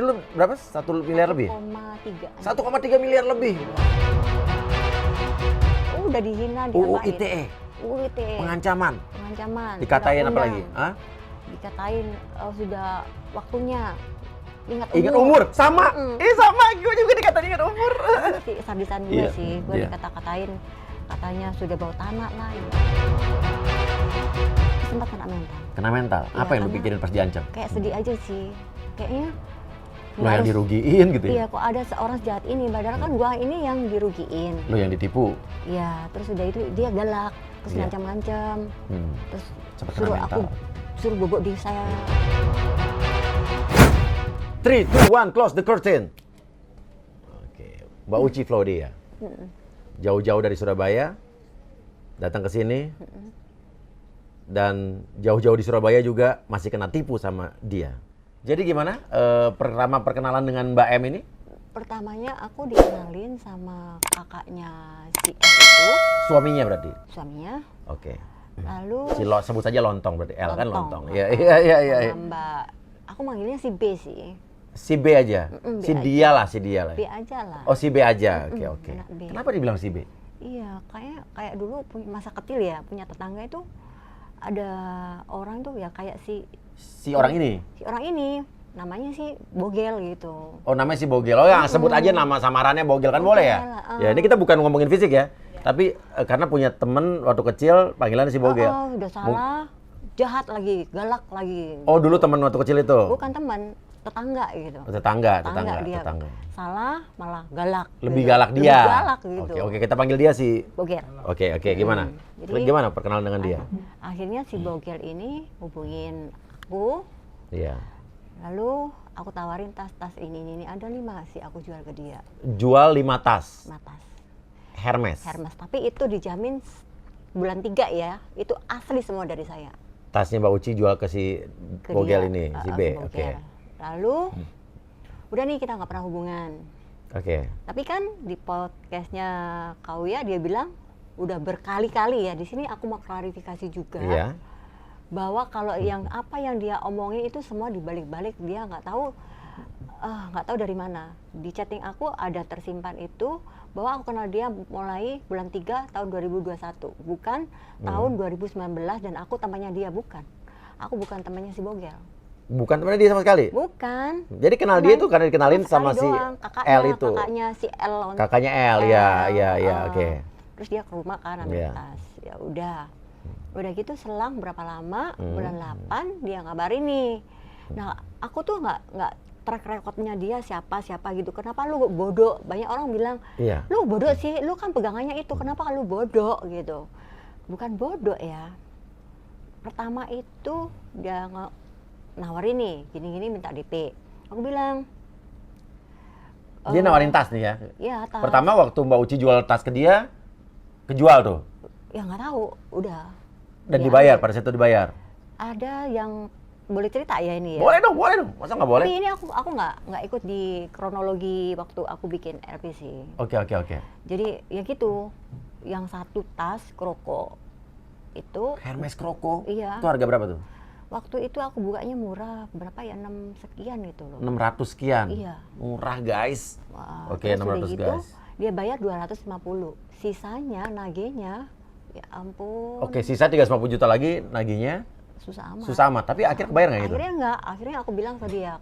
dulu berapa? 1 miliar lebih? 1,3. 1,3 miliar lebih. Udah dihina, UU diapain. ITE. UU ITE. Pengancaman. Pengancaman. Dikatain apa undang-undang. lagi? Hah? Dikatain sudah waktunya. Ingat umur. Sama. Mm-mm. Sama. Gue juga dikatain ingat umur. Sadisan juga Iya. sih. Gue Iya. dikata-katain. Katanya sudah bawa tanah lah. Sempat kena mental. Kena mental. Iya, Apa yang lu karena pikirin pas diancam? Kayak sedih aja sih. Kayaknya Lo nggak yang harus- dirugiin gitu Iya, ya? kok ada seorang sejahat ini. Padahal kan gua ini yang dirugiin. Lo yang ditipu. Iya, terus udah itu dia galak, terus Iya. ngancam-ngancam, terus Sempat kena suruh mental. suruh bobok di saya. 3, 2, 1, close the curtain. Oke, Mbak Uci Flodia. Jauh-jauh dari Surabaya, datang ke sini, dan jauh-jauh di Surabaya juga masih kena tipu sama dia. Jadi gimana pertama perkenalan dengan Mbak M ini? Pertamanya aku dikenalin sama kakaknya si L itu, Suaminya berarti? suaminya. Oke. Lalu Sebut saja Lontong berarti. L kan Lontong. Iya, Lontong. iya, iya, iya. sama Mbak, aku manggilnya si B sih. Si B aja? B Si aja. dia lah, si dia lah. B aja lah. Oh, si B aja. Oke, oke. anak B. Kenapa dibilang si B? Iya, kayak dulu masa kecil ya, punya tetangga itu ada orang tuh ya kayak Si orang ini? si orang ini namanya sih Bogel gitu. Oh, namanya si Bogel. Oh, ya, sebut aja nama samarannya Bogel kan boleh ya? Bogel, Ya, ini kita bukan ngomongin fisik ya. Tapi karena punya temen waktu kecil panggilannya si Bogel. Udah salah, jahat lagi, galak lagi. Oh, dulu temen waktu kecil itu? Bukan teman, tetangga gitu. Oh, tetangga. Dia salah malah galak. Lebih gitu. galak dia. Lebih galak gitu. Oke, kita panggil dia si. Bogel. Oke, gimana? Jadi- Gimana perkenalan dengan dia? Akhirnya si Bogel ini hubungin aku. Iya. Lalu aku tawarin tas ini ada 5 sih aku jual ke dia. Jual 5 tas. Matas. Hermes. Hermes, tapi itu dijamin bulan 3 ya. Itu asli semua dari saya. Tasnya Mbak Uci jual ke si Ke Bogel dia. ini, si B. Bogel. Oke. Lalu udah nih kita nggak pernah hubungan. Oke. Tapi kan di podcastnya Kauya dia bilang udah berkali-kali ya. Di sini aku mau klarifikasi juga. Iya. Bahwa kalau apa yang dia omongin itu semua dibalik-balik dia nggak tahu dari mana. Di chatting aku ada tersimpan itu bahwa aku kenal dia mulai bulan 3 tahun 2021, bukan tahun 2019 dan aku temannya dia bukan. Aku bukan temannya si Bogel. Bukan temennya dia sama sekali? Bukan. Jadi kenal dia itu karena dikenalin sama si L itu? Kakaknya si L. Kakaknya L, ya, oke. Terus dia ke rumah kan ambil Iya. tas. Ya udah. Udah gitu selang berapa lama, bulan 8 dia ngabarin nih. Nah, aku tuh nggak track recordnya dia siapa gitu. Kenapa lu bodoh? Banyak orang bilang, Iya. lu bodoh sih, lu kan pegangannya itu. Kenapa lu bodoh gitu? Bukan bodoh ya. Pertama itu dia nawarin nih, gini-gini minta DP. Aku bilang, Dia nawarin tas nih ya? ya tas. Pertama waktu Mbak Uci jual tas ke dia, kejual tuh? Ya nggak tahu, udah. Dan Ya, dibayar, pada saat itu dibayar? Ada yang boleh cerita ya ini ya? Boleh dong. Masa nggak boleh? Tapi ini aku nggak ikut di kronologi waktu aku bikin LPC. Oke. Jadi ya gitu, yang satu tas kroko itu Hermes Kroko? Iya. Itu harga berapa tuh? waktu itu aku bukanya murah, berapa ya, 6 sekian gitu loh. 600 sekian? Iya. Murah guys. Wah, Oke, terus 600 udah gitu, guys. dia bayar 250, sisanya nagihnya ya ampun. Oke, sisa 350 juta lagi nagihnya Susah amat. susah amat. Tapi akhirnya kebayar nggak gitu? Akhirnya enggak, akhirnya aku bilang ke dia,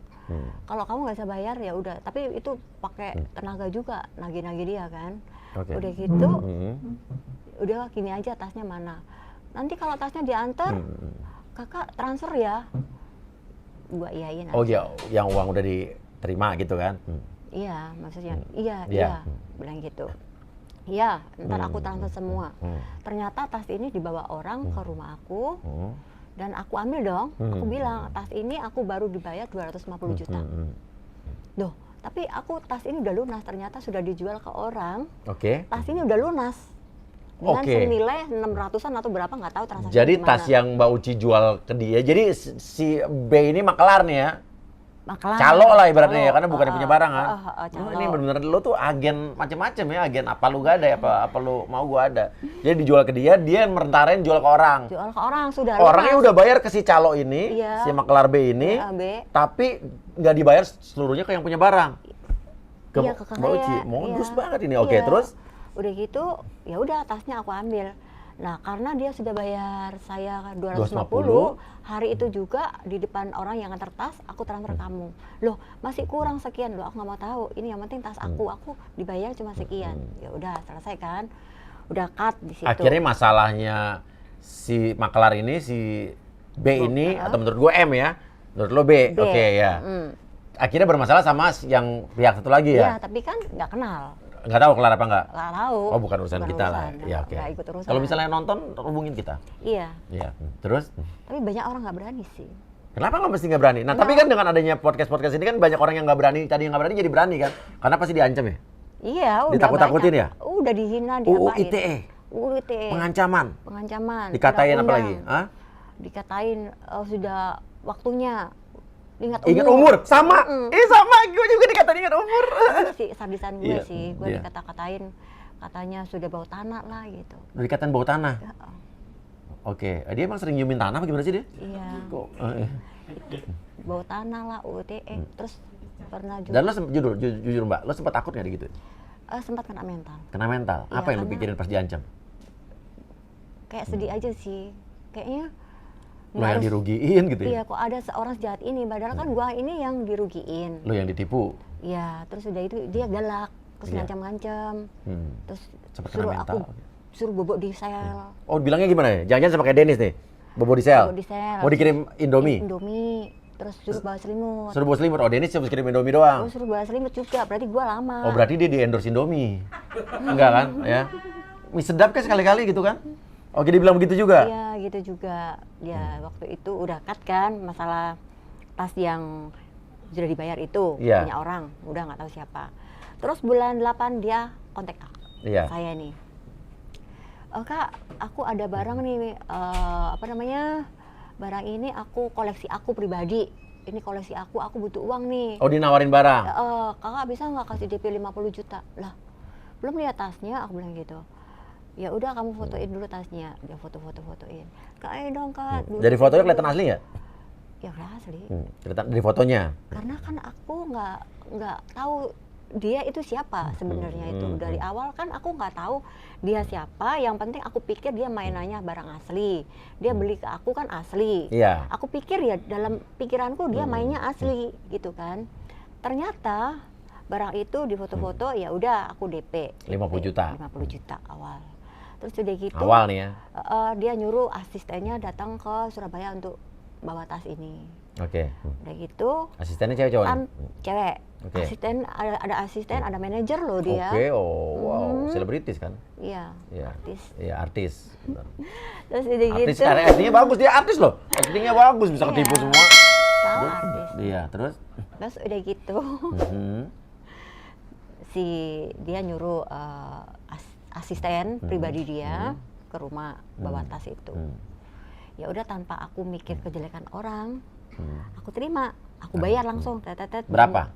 kalau kamu nggak bisa bayar ya udah. Tapi itu pakai tenaga juga, nagih-nagih dia kan. Oke. Udah gitu, Hmm. udah gini aja tasnya mana. Nanti kalau tasnya diantar, kakak transfer ya. Gua iyain aja. Oh ya, yang uang udah diterima gitu kan? Iya, maksudnya iya, Iya. bilang gitu. Iya, ntar aku transfer semua. Ternyata tas ini dibawa orang ke rumah aku. Dan aku ambil dong, aku bilang tas ini aku baru dibayar 250 juta. Loh, tapi aku tas ini udah lunas, ternyata sudah dijual ke orang. Oke. Tas ini udah lunas. Dengan Oke. senilai 600-an atau berapa nggak tahu transaksi Jadi gimana. tas yang Mbak Uci jual ke dia, jadi si B ini makelar nih ya? Maklar. Calo lah ibaratnya ya, Calo. karena bukan yang punya barang kan. Calo. Ini benar-benar lo tuh agen macam-macam ya, agen apa lu gak ada ya, apa lu mau gua ada. Jadi dijual ke dia yang merentarain jual ke orang. Jual ke orang sudah Orangnya lunas. udah bayar ke si calo ini, Iya. si maklar B ini, Iya, B. tapi nggak dibayar seluruhnya ke yang punya barang. Iya, ke Mbak Uci, saya. modus Iya. banget ini. Oke, Iya. terus? Udah gitu, ya udah tasnya aku ambil. Nah, karena dia sudah bayar saya 250, hari itu juga di depan orang yang nganter tas, aku transfer kamu. Loh, masih kurang sekian. Loh, aku nggak mau tahu. Ini yang penting tas aku dibayar cuma sekian. Ya udah, selesai kan? Udah cut di situ. Akhirnya masalahnya si maklar ini, si B ini, atau menurut gue M ya, menurut lo B, B. oke ya. Akhirnya bermasalah sama yang pihak satu lagi Iya, ya? tapi kan nggak kenal. Nggak tahu kelar apa nggak? Nggak tahu. Oh, bukan urusan kita lah. Ya, oke. Nggak ikut urusan. Kalau misalnya nonton, hubungin kita. Iya, Iya. Terus? tapi banyak orang nggak berani sih. Kenapa nggak mesti nggak berani? Nah, tapi kan dengan adanya podcast-podcast ini kan banyak orang yang nggak berani, tadi yang nggak berani jadi berani kan? Karena pasti diancam ya? Iya, udah Ditakut-takutin banyak. ya? Udah dihina, UU diapain. ITE, UU ITE. pengancaman, Pengancaman. dikatain apa undang-undang. lagi? Hah? Dikatain sudah waktunya. Ingat umur, sama. Sama, gue juga dikatain ingat umur. Itu sih sardisan gue Iya, sih. Gue iya. dikata-katain, katanya sudah bau tanah lah gitu. Dikatain bau tanah. Ya, Oke, dia emang sering nyiumin tanah apa gimana sih dia? iya, Kok? bau tanah lah, UU ITE. Terus pernah juga Dan lo jujur Mbak, lo sempat takut nggak gitu? sempat kena mental. Kena mental. Iya, Apa yang lo karena- pikirin pas diancam? Kayak sedih aja sih. Kayaknya Lo nggak yang harus- dirugiin gitu Iya, ya? kok ada seorang sejahat ini, padahal kan gua ini yang dirugiin. Lo yang ditipu? Iya, terus udah itu dia galak, terus Iya. ngancam-ngancam, terus Sempat kena suruh mental. aku suruh bobok di sel. Oh, bilangnya gimana ya? Jangan-jangan sama kayak Dennis nih? Bobo di sel? Bobo di sel. Mau dikirim Indomie? Indomie, terus suruh bawa selimut. Suruh bawa selimut? Oh, Dennis cuma kirim Indomie doang? Oh, suruh bawa selimut juga, berarti gua lama. Oh, berarti dia di-endorse Indomie? Enggak kan? Ya? Mie sedap kan sekali-kali gitu kan? Oke, dia bilang begitu juga? Iya, gitu juga. Ya, waktu itu udah cut kan masalah tas yang sudah dibayar itu, Iya. punya orang, udah nggak tahu siapa. Terus bulan 8 dia kontak Iya. saya nih. Kak, aku ada barang nih, apa namanya, barang ini aku koleksi aku pribadi. Ini koleksi aku butuh uang nih. Oh, dia nawarin barang? Kakak bisa nggak kasih DP 50 juta? Lah, belum lihat tasnya, aku bilang gitu. Ya udah kamu fotoin dulu tasnya. Dia fotoin. Kak, ayo dong Kak. dulu Dari fotonya dulu. kelihatan asli nggak? Ya udah asli. Kelihatan dari fotonya? Karena kan aku nggak tahu dia itu siapa sebenarnya itu. Dari awal kan aku nggak tahu dia siapa. Yang penting aku pikir dia mainannya barang asli. Dia beli ke aku kan asli. Iya. Aku pikir ya dalam pikiranku dia mainnya asli gitu kan. Ternyata barang itu di foto-foto ya udah aku DP. 50 juta. 50 juta awal. Terus udah gitu. Awal nih ya? Dia nyuruh asistennya datang ke Surabaya untuk bawa tas ini. Oke. Udah gitu. Asistennya cewek cowok nih? Cewek. Oke. Asisten ada asisten, ada manajer loh dia. Oke, oh wow, selebritis kan? Iya. Iya. Artis. Iya, artis. Benar. Terus udah Artis, gitu. actingnya bagus, dia artis loh. Actingnya bagus, bisa ketipu Iya. semua. Tahu artis. Iya, terus? Terus udah gitu. Si dia nyuruh asisten pribadi dia ke rumah bawa tas itu. Ya udah tanpa aku mikir kejelekan orang, aku terima, aku bayar langsung. Tetet. Berapa?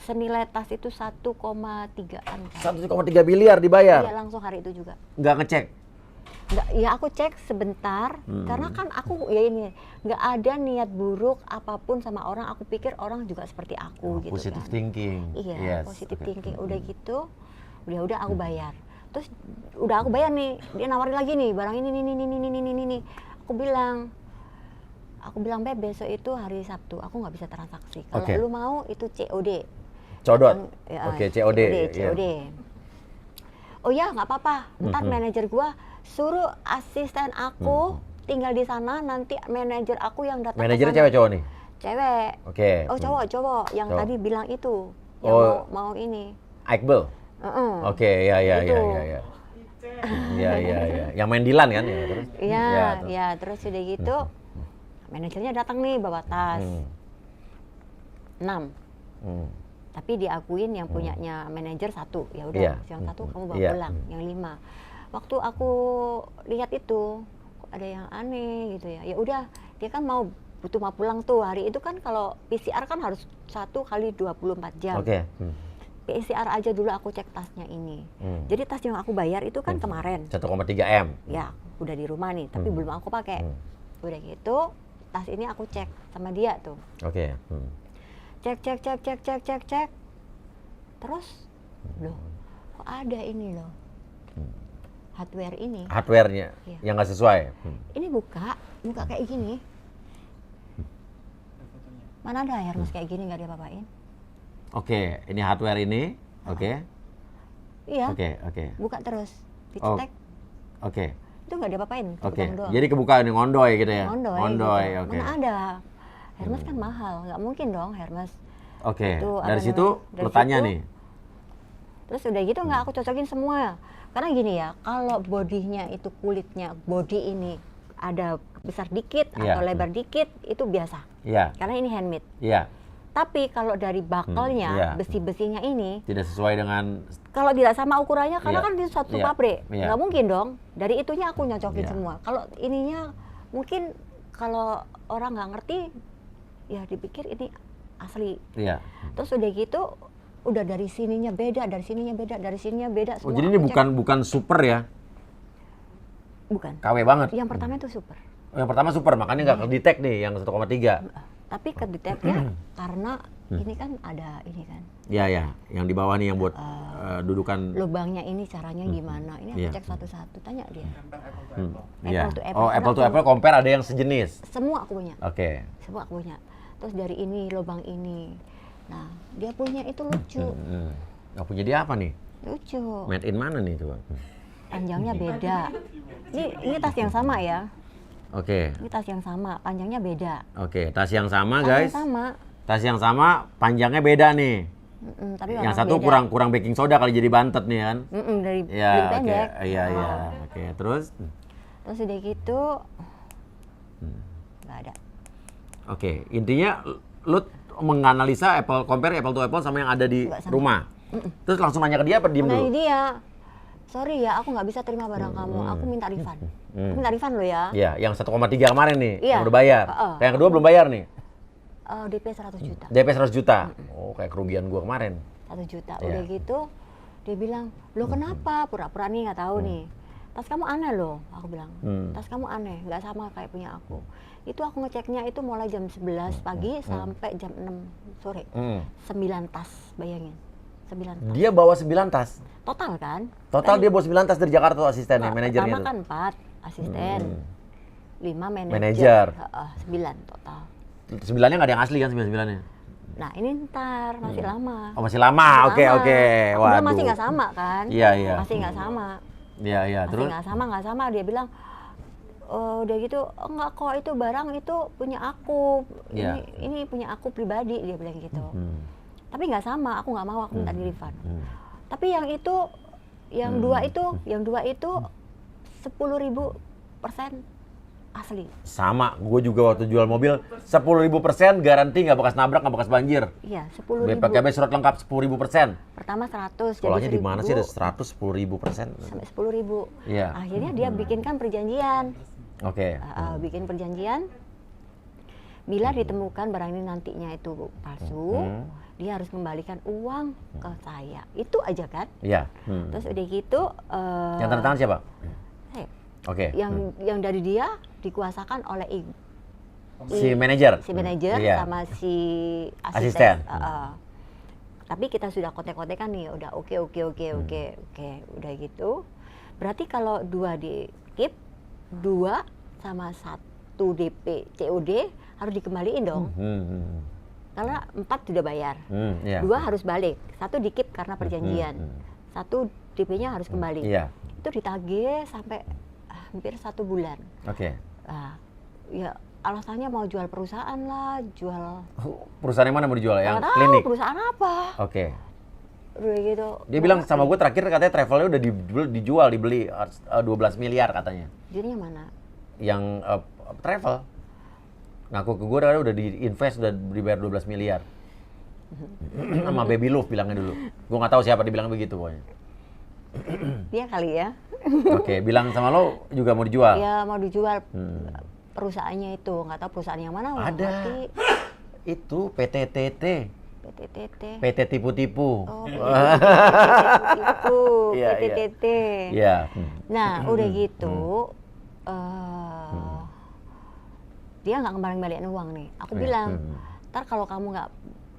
Senilai tas itu 1,3-an. 1,3 miliar dibayar? Iya langsung hari itu juga. Nggak ngecek? Nggak, ya aku cek sebentar, karena kan aku ya ini nggak ada niat buruk apapun sama orang. Aku pikir orang juga seperti aku gitu Positive kan. thinking. Iya, Yes, positive oke. thinking. Udah gitu, udah aku bayar. Terus udah aku bayar nih, dia nawarin lagi nih barang ini. Aku bilang Beb, besok itu hari Sabtu, aku nggak bisa transaksi. Kalau Oke. lu mau itu COD. Codot? Ya, Oke, COD. COD. Iya. Oh ya, nggak apa-apa. Ntar manajer gua suruh asisten aku tinggal di sana. Nanti manajer aku yang datang. Manajernya ke sana. cewek cowok nih? Cewek. Oke. Oh cowok yang Cowok. tadi bilang itu, yang Oh. mau ini. Iqbal? Oke, ya. Itu. Iya. Yang main Dilan kan? Ya, terus? Iya, terus. ya terus udah gitu, manajernya datang nih bawa tas 6. Tapi diakuin yang punyanya manajer 1. Ya udah, Iya. yang 1 kamu bawa Iya. pulang, yang 5. Waktu aku lihat itu kok ada yang aneh gitu ya. Ya udah, dia kan mau butuh mau pulang tuh hari itu kan kalau PCR kan harus 1 kali 24 jam. Oke. PCR aja dulu aku cek tasnya ini. Jadi tas yang aku bayar itu kan kemarin. 1,3 M. Ya, udah di rumah nih, tapi belum aku pakai. Udah gitu, tas ini aku cek sama dia tuh. Oke. Cek. Terus, loh, kok ada ini loh. Hardware ini. Hardware-nya Iya. yang nggak sesuai. Ini buka kayak gini. Mana ada Hermes kayak gini nggak diapa-apain? Oke, ini hardware ini. Oke. Iya. Oke. Buka terus, dicetek. Oke. Itu nggak diapa-apain. Oke. kebukaan doang. Jadi kebuka ini ngondoy gitu ya. Ngondoy, gitu. Oke. Mana ada? Hermes kan mahal, nggak mungkin dong Hermes. Oke. Itu Dari apa situ namanya? Dari lo tanya situ, nih. Terus udah gitu nggak aku cocokin semua. Karena gini ya, kalau bodinya itu kulitnya, body ini ada besar dikit Iya. atau lebar dikit, itu biasa. Iya. Karena ini handmade. Iya. Tapi kalau dari Iya. bakalnya, besi-besinya ini, Tidak sesuai dengan. kalau tidak sama ukurannya, karena Iya. kan di satu Iya. pabrik, Iya. nggak mungkin dong. Dari itunya aku nyocokin Iya. semua. Kalau ininya mungkin kalau orang nggak ngerti, ya dipikir ini asli. Iya. Terus udah gitu, udah dari sininya beda, dari sininya beda, dari sininya beda. Oh, Semua jadi ini aku cek. bukan super ya? Bukan. KW banget. Yang pertama itu super. Oh, yang pertama super, makanya nggak kedetek nih yang 1,3. Tapi kedeteknya karena ini kan ada ini kan. Iya. Yang di bawah nih yang buat dudukan. Lubangnya ini caranya gimana? Ini aku Iya. cek satu-satu, tanya dia. Iya. Apple to apple. Oh, Karena apple to aku- apple compare ada yang sejenis. Semua aku punya. Oke. Semua aku punya. Terus dari ini, lubang ini. Nah, dia punya itu lucu. Nggak punya dia apa nih? Lucu. Made in mana nih coba? Panjangnya beda. Ini tas yang sama ya. Oke. Ini tas yang sama, panjangnya beda. Oke, tas yang sama Tas guys. yang sama. Tas yang sama, panjangnya beda nih. Tapi Yang warna satu beda. kurang baking soda kali jadi bantet nih kan. Dari Iya, beli oke. pendek. Iya. Oh. Oke, terus Terus udah gitu, nggak ada. oke, intinya lu menganalisa compare apple to apple sama yang ada di Nggak sama. rumah. Terus langsung nanya ke dia apa diem Nah dulu? ini dia, sorry ya, aku nggak bisa terima barang kamu. Aku minta refund. Aku minta refund lo ya. Iya, yang 1,3 kemarin nih, Iya. yang udah bayar. Yang kedua belum bayar nih. DP 100 juta. DP 100 juta. Oh, kayak kerugian gua kemarin. 1 juta. Iya. Udah gitu, dia bilang, lo kenapa? Pura-pura nih nggak tahu nih. Tas kamu aneh loh, aku bilang. Tas kamu aneh, nggak sama kayak punya aku. Itu aku ngeceknya itu mulai jam 11 pagi sampai jam 6 sore. 9 tas, bayangin. 9 tas. Dia bawa 9 tas. Total kan? Total dia bawa 9 tas dari Jakarta tuh asistennya, manajernya Pertama tuh. kan 4 asisten, 5 Manajer. manajer, 9 total. 9-nya nggak ada yang asli kan 9-9-nya? Nah ini ntar masih lama. Oh, masih lama. Oke, Lama. oke. Aku bilang Waduh. masih nggak sama kan? Iya, iya. Masih nggak sama. Iya, Masih terus nggak sama. Dia bilang, udah gitu, enggak kok itu barang itu punya aku. Iya. Ini punya aku pribadi, dia bilang gitu. Tapi nggak sama, aku nggak mau, aku minta di refund. Tapi yang itu, yang dua itu 10.000% asli. sama, gue juga waktu jual mobil 10.000% garansi nggak bekas nabrak, nggak bekas banjir. Iya, 10.000. BPKB surat lengkap 10.000%. Pertama 100, Sekolahnya jadi di mana sih ada 1.000 100 10.000%? sampai 10.000. Iya. Akhirnya dia bikinkan perjanjian. Oke. Bikin perjanjian. Bila ditemukan barang ini nantinya itu palsu, dia harus kembalikan uang ke saya. Itu aja kan? Iya. Terus udah gitu, Yang tanda tangan siapa? saya. Oke. Yang dari dia dikuasakan oleh Si manajer. si manajer Iya. sama si Asisten. asisten. Tapi kita sudah kontek-kontekan nih, udah oke, udah gitu. Berarti kalau 2 di keep, 2 sama 1 DP COD harus dikembaliin dong. Karena 4 sudah bayar. Iya. 2 harus balik, 1 di keep karena perjanjian. 1 DP-nya harus kembali. Iya. Itu ditagih sampai hampir 1 bulan. Oke. Ya alasannya mau jual perusahaan lah, jual Perusahaan yang mana mau dijual? Yang nggak tahu klinik? perusahaan apa. Oke. Udah gitu. Dia bilang sama gue terakhir katanya travelnya udah dijual, dibeli 12 miliar katanya. Jadinya mana? Yang travel. Ngaku ke gue udah diinvest, udah dibayar 12 miliar. Sama Baby Love bilangnya dulu. Gue nggak tahu siapa dibilang begitu pokoknya. Dia kali ya. Oke, bilang sama lo juga mau dijual. Ya mau dijual. perusahaannya itu, nggak tahu perusahaan yang mana. Ada. Mati. Itu PTTT. PTTT. PT tipu-tipu. Oh, tipu-tipu. Iya, iya. PTTT. Iya. Nah, udah gitu, dia nggak kembali-kembaliin uang nih. Aku bilang, ntar kalau kamu nggak,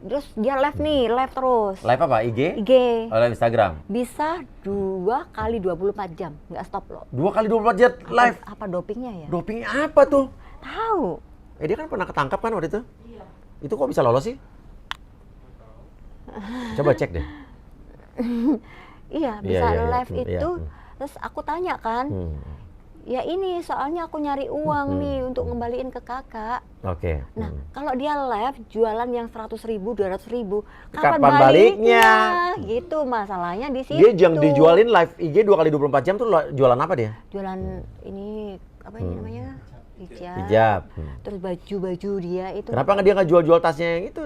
terus dia live terus. Live apa? IG? IG. Oh, live Instagram? Bisa 2 kali 24 jam, nggak stop loh. 2 kali 24 jam live? Apa dopingnya ya? Dopingnya apa tuh? Tahu. Dia kan pernah ketangkap kan waktu itu? Iya. Itu kok bisa lolos sih? Coba cek deh. Iya, bisa live itu. Iya. Terus aku tanya kan, ya ini soalnya aku nyari uang nih untuk ngembaliin ke kakak. Oke. Nah, kalau dia live jualan yang 100.000, 200.000, Kapan kapan baliknya? Gitu masalahnya di situ. Dia yang dijualin live IG 2 kali 24 jam tuh jualan apa dia? Jualan ini apa ini namanya? Hijab. Terus baju-baju dia itu. Kenapa nggak dia nggak jual-jual tasnya yang itu?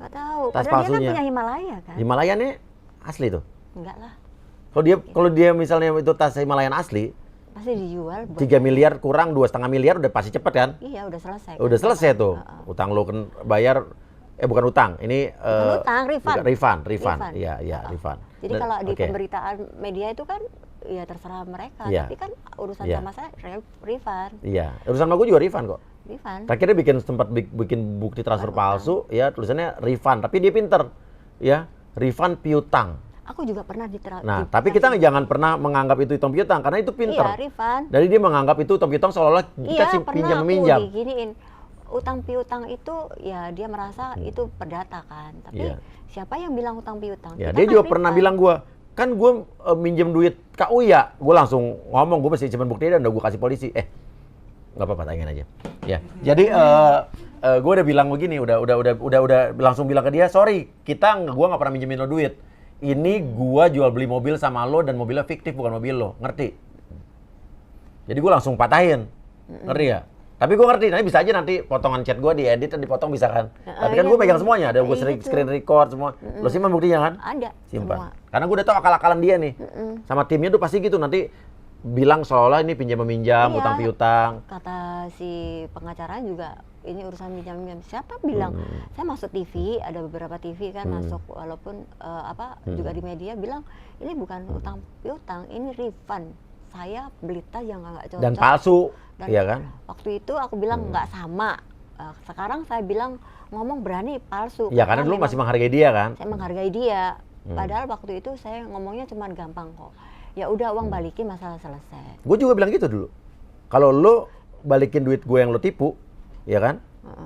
Gak tahu. Tas Padahal dia kan palsunya. punya Himalaya kan? Himalayannya asli tuh. Enggak lah. Kalau dia misalnya itu tas Himalayan asli, Pasti dijual. 3 miliar kurang 2,5 miliar udah pasti cepet kan? Iya, udah selesai. Udah selesai tuh. Utang lo kan bayar, bukan utang, ini Bukan utang, refund. Refund. Iya, refund. Jadi kalau di pemberitaan media itu kan ya terserah mereka, Iya. tapi kan urusan Iya. sama saya refund. Iya, urusan sama gue juga refund kok. Refund. Terakhir dia sempat bikin bukti transfer palsu, ya tulisannya refund, tapi dia pinter, ya refund piutang. Aku juga pernah Nah, tapi kita jangan pernah menganggap itu utang piutang karena itu pinter. Iya, refund. Jadi dia menganggap itu utang piutang seolah-olah kita pinjam meminjam. Iya, pernah aku diginiin. Utang piutang itu ya dia merasa itu perdata kan. Tapi Iya. siapa yang bilang utang piutang? Ya, Kita dia kan juga pernah refund. bilang gue minjem duit Kak Uya, gue langsung ngomong gue masih simpen buktinya dan udah gue kasih polisi. Nggak apa-apa, tanyain aja. Ya, jadi gue udah bilang begini, udah langsung bilang ke dia, sorry, gue nggak pernah minjemin lo duit. Ini gue jual beli mobil sama lo dan mobilnya fiktif bukan mobil lo, ngerti? Jadi gue langsung patahin, ngerti ya? Tapi gue ngerti, nanti bisa aja nanti potongan chat gue diedit dan dipotong bisa kan? Tapi kan iya, gue megang semuanya, ada gue screen record semua. Lo simpan buktinya kan? Ada. Simpan. Semua. Karena gue udah tahu akal-akalan dia nih. Sama timnya tuh pasti gitu, nanti bilang seolah ini pinjam-meminjam, Iya. utang piutang. Kata si pengacara juga ini urusan pinjam-pinjam. Siapa bilang? Saya masuk TV, ada beberapa TV kan masuk walaupun juga di media bilang ini bukan utang piutang, ini refund. Saya beli tas yang nggak cocok. Dan palsu, Dan iya kan? waktu itu aku bilang nggak sama. Sekarang saya bilang ngomong berani palsu. Ya karena dulu memang masih menghargai dia kan? saya menghargai dia. Padahal waktu itu saya ngomongnya cuma gampang kok. Ya udah uang balikin masalah selesai. Gue juga bilang gitu dulu. Kalau lo balikin duit gue yang lo tipu, ya kan?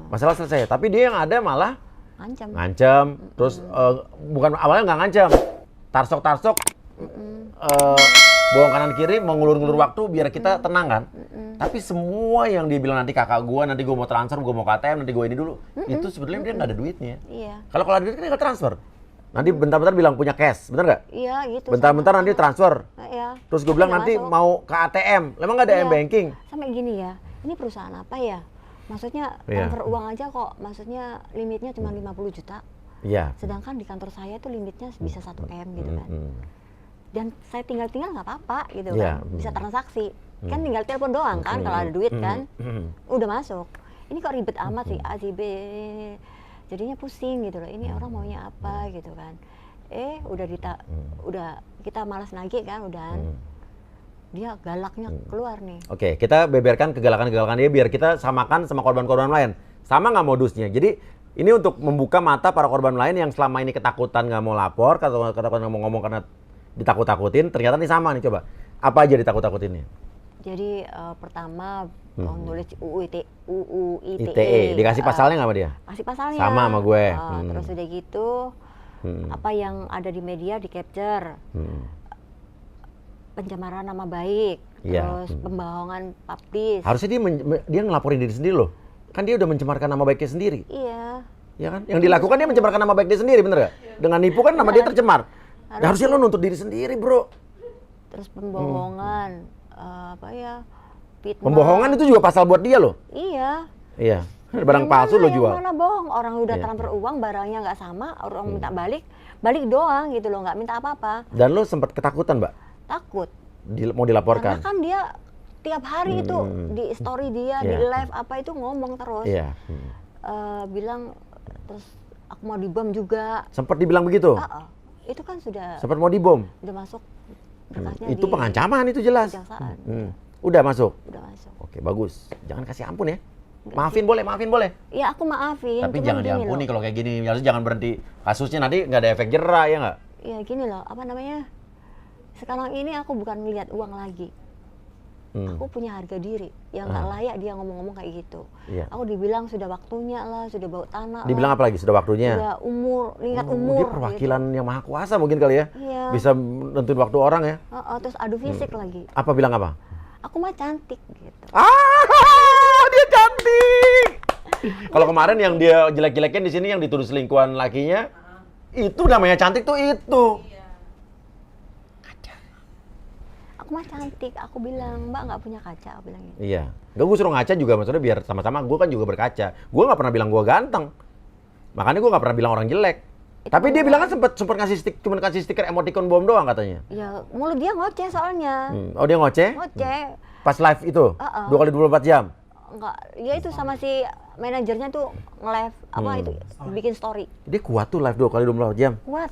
Masalah selesai. Tapi dia yang ada malah ngancam. Terus bukan awalnya nggak ngancam. Tarsok. Bohong kanan kiri, mengulur-ngulur waktu biar kita tenang kan. Tapi semua yang dia bilang nanti kakak gue, nanti gue mau transfer, gue mau KTM, nanti gue ini dulu. Itu sebetulnya dia nggak ada duitnya. Iya. Kalau ada duit kan dia nggak transfer. Nanti bentar-bentar bilang punya cash, bener nggak? Iya gitu. Bentar-bentar nanti transfer. Iya. Terus gue bilang Nggak nanti masuk. mau ke ATM, emang nggak ada Iya. M-banking? Sampai gini ya, ini perusahaan apa ya? Maksudnya Iya. transfer uang aja kok, maksudnya limitnya cuma 50 juta. Iya. Sedangkan di kantor saya tuh limitnya bisa 1 M gitu kan. Dan saya tinggal nggak apa-apa gitu Iya. kan, bisa transaksi. Kan tinggal telepon doang kan kalau ada duit kan, udah masuk. Ini kok ribet amat sih A, si B, jadinya pusing gitu loh. Ini orang maunya apa gitu kan. Udah kita malas nagih kan, dia galaknya keluar nih. Oke, kita beberkan kegalakan-kegalakan dia biar kita samakan sama korban-korban lain. Sama nggak modusnya? Jadi ini untuk membuka mata para korban lain yang selama ini ketakutan nggak mau lapor, ketakutan nggak mau ngomong karena ditakut-takutin. Ternyata ini sama nih, coba. Apa aja ditakut-takutinnya? Jadi pertama nulis UU ITE. ITE. Dikasih pasalnya nggak sama dia? Kasih pasalnya. Sama sama gue. Terus udah gitu, apa yang ada di media di capture. Pencemaran nama baik, Iya. terus pembohongan publis. Harusnya dia ngelaporin diri sendiri loh. Kan dia udah mencemarkan nama baiknya sendiri. Iya. Ya kan? Yang dilakukan dia mencemarkan nama baik dia sendiri, bener gak? Dengan nipu kan nama dia tercemar. Harusnya lo nuntut diri sendiri, bro. Terus pembohongan, fitnah. Pembohongan itu juga pasal buat dia loh. Iya. Iya. Barang Yang palsu lo yang jual. mana bohong? Orang udah Iya. transfer uang, barangnya nggak sama, orang minta balik doang gitu loh, nggak minta apa-apa. Dan lo sempat ketakutan, Mbak? Takut. Mau dilaporkan? Karena kan dia tiap hari itu di story dia, di live apa itu ngomong terus. Bilang terus aku mau dibom juga. Sempat dibilang begitu? Itu kan sudah. Sempat mau dibom? Udah masuk berkasnya itu pengancaman itu jelas. Kejaksaan. Udah masuk? Udah masuk. Oke, bagus. Jangan kasih ampun ya. Maafin boleh. Ya aku maafin. Tapi jangan diampuni kalau kayak gini. Harus jangan berhenti kasusnya, nanti nggak ada efek jerah ya nggak? Ya gini loh, apa namanya? Sekarang ini aku bukan melihat uang lagi. Aku punya harga diri. Yang nggak layak dia ngomong-ngomong kayak gitu. Aku dibilang sudah waktunya lah, sudah bau tanah. Dibilang apa lagi? Sudah waktunya? Sudah umur, ingat umur. Dia perwakilan gitu. Yang maha kuasa mungkin kali ya? Bisa nentuin waktu orang ya? Terus adu fisik lagi. Apa bilang apa? Aku mah cantik gitu. Dia cantik. Kalau kemarin yang dia jelek-jelekin di sini yang dituduh selingkuhan lakinya, itu namanya cantik tuh itu. Kaca. Aku mah cantik. Aku bilang, Mbak nggak punya kaca. Aku bilang gitu. Iya. Gak, gue suruh ngaca juga maksudnya biar sama-sama. Gue kan juga berkaca. Gue nggak pernah bilang gue ganteng. Makanya gue nggak pernah bilang orang jelek. Tapi dia bilang kan sempet cuma kasih stiker emoticon bom doang katanya. Ya, mulut dia ngoceh soalnya. Oh, dia ngoceh? Ngoceh. Pas live itu? 2 kali 24 jam? Enggak, dia itu sama si manajernya tuh nge-live apa itu bikin story. Dia kuat tuh live 2 kali 24 jam? Kuat.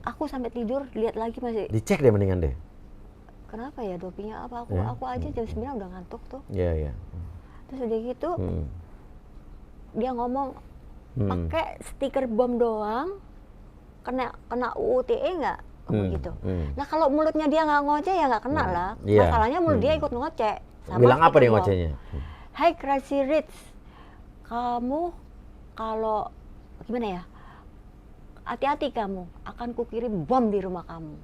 Aku sampai tidur lihat lagi masih. Dicek deh mendingan deh. Kenapa ya dopingnya apa? Aku aja jam 9 udah ngantuk tuh. Iya. Terus udah gitu dia ngomong pakai stiker bom doang, kena UU ITE nggak? Gitu. Nah kalau mulutnya dia nggak ngoceh ya nggak kena lah. Masalahnya mulut dia ikut ngoceh. Bilang apa dia ngocehnya? Hai Crazy Rich, kamu kalau gimana ya? Hati-hati kamu, akan kukirim bom di rumah kamu.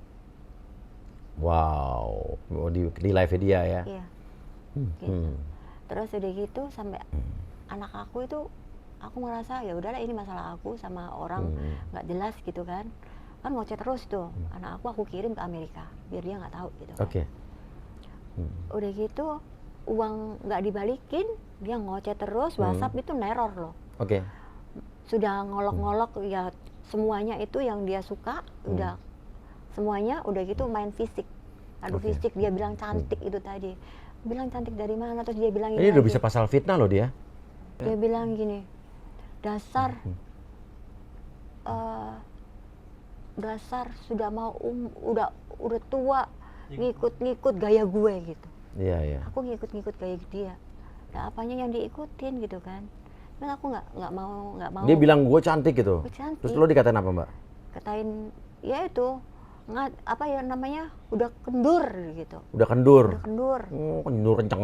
Wow, di live dia ya? Iya. Gitu. Terus udah gitu sampai anak aku itu, aku merasa ya udahlah ini masalah aku sama orang nggak jelas gitu kan ngoceh terus tuh anak aku kirim ke Amerika biar dia nggak tahu gitu kan. Udah gitu uang nggak dibalikin dia ngoceh terus, WhatsApp itu neror loh. Sudah ngolok-ngolok ya semuanya itu yang dia suka udah semuanya, udah gitu main fisik, adu fisik. Dia bilang cantik itu tadi, bilang cantik dari mana, terus dia bilang ini udah bisa pasal fitnah loh dia. Dia bilang gini, dasar sudah mau udah tua ngikut gaya gue gitu. Iya. Aku ngikut gaya dia. Nah, apanya yang diikutin gitu kan? Kan aku nggak mau. Dia bilang gue cantik gitu. Cantik. Terus lo dikatain apa Mbak? Katain ya itu apa ya namanya udah kendur gitu. Udah kendur. Oh, kendur kenceng.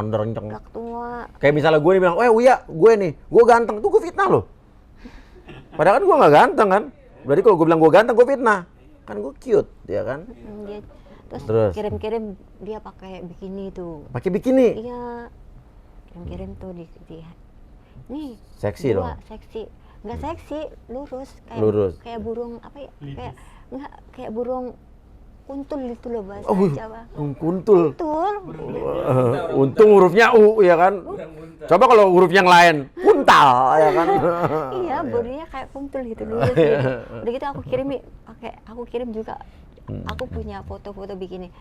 Udah tua. Kayak misalnya gue nih bilang, Uya, gue nih, gue ganteng, tuh gue fitnah loh. Padahal kan gue nggak ganteng kan. Berarti kalau gue bilang gue ganteng, gue fitnah. Kan gue cute, ya kan? Terus kirim-kirim dia pakai bikini tuh. Pakai bikini? Iya. Kirim-kirim tuh di nih. Seksi dong. Seksi. Nggak seksi, lurus. Kayak burung apa ya? Kayak burung kuntul itu loh bahasa Jawa. Kuntul. Untung hurufnya U ya kan? Coba kalau huruf yang lain, kuntal ya kan? Iya, bodinya kayak kuntul gitu lurus gitu. Udah gitu aku kirim juga. Aku punya foto-foto bikini.